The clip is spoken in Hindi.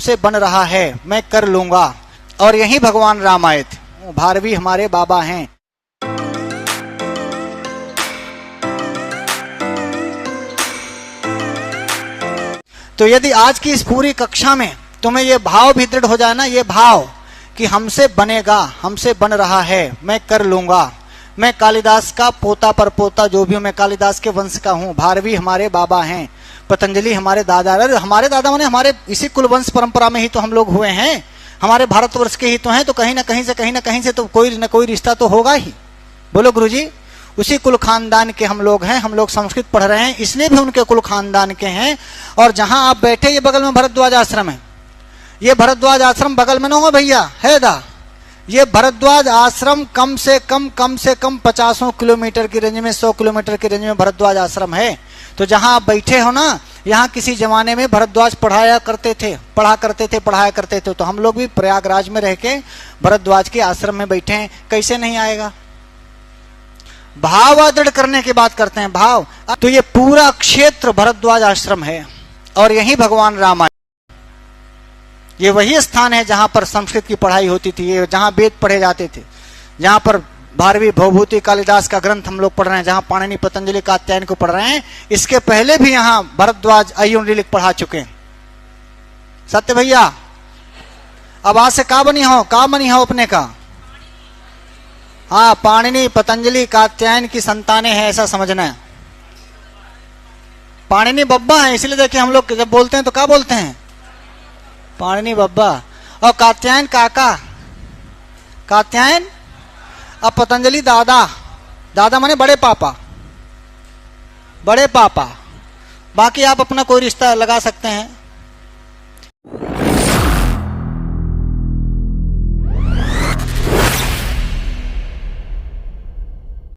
हमसे बन रहा है, मैं कर लूंगा। और यही भगवान राम आए थे, भारवी हमारे बाबा हैं। तो यदि आज की इस पूरी कक्षा में तुम्हें ये भाव भी दृढ़ हो जाए ना, ये भाव कि हमसे बनेगा, हमसे बन रहा है, मैं कर लूंगा, मैं कालिदास का पोता पर पोता जो भी हूं, मैं कालिदास के वंश का हूं, भारवी हमारे बाबा हैं, पतंजलि हमारे दादा। अरे हमारे दादा माने हमारे इसी कुल वंश परंपरा में ही तो हम लोग हुए हैं, हमारे भारतवर्ष के ही तो हैं, तो कहीं ना कहीं से तो कोई न कोई रिश्ता तो होगा ही। बोलो गुरुजी, उसी कुल खानदान के हम लोग हैं। हम लोग संस्कृत पढ़ रहे हैं इसलिए भी उनके कुल खानदान के हैं। और जहां आप बैठे ये बगल में भरद्वाज आश्रम है, ये भरद्वाज आश्रम बगल में ना हो भैया, है दा, ये भरद्वाज आश्रम कम से कम 50 किलोमीटर की रेंज में, 100 किलोमीटर की रेंज में भरद्वाज आश्रम है। तो जहां आप बैठे हो ना, यहाँ किसी जमाने में भरद्वाज पढ़ाया करते थे। तो हम लोग भी प्रयागराज में रह के भरद्वाज के आश्रम में बैठे हैं, कैसे नहीं आएगा। भाव दृढ़ करने की बात करते हैं, भाव। तो ये पूरा क्षेत्र भरद्वाज आश्रम है और यही भगवान राम आए। ये वही स्थान है जहां पर संस्कृत की पढ़ाई होती थी, ये जहां वेद पढ़े जाते थे, जहां पर भारवी भवभूति कालिदास का ग्रंथ हम लोग पढ़ रहे हैं, जहां पाणिनि पतंजलि कात्यायन को पढ़ रहे हैं। इसके पहले भी यहाँ भरद्वाज अय्युर लिख पढ़ा चुके हैं। सत्य भैया, अब आज से का बनी हो अपने का। हाँ, पाणिनि पतंजलि कात्यायन की संतानें हैं, ऐसा समझना है। पाणिनि बब्बा है, इसलिए देखिए हम लोग जब बोलते हैं तो क्या बोलते हैं, पाणिनि बब्बा। और कात्यायन काका, कात्यायन। अब पतंजलि दादा, दादा माने बड़े पापा, बाकी आप अपना कोई रिश्ता लगा सकते हैं।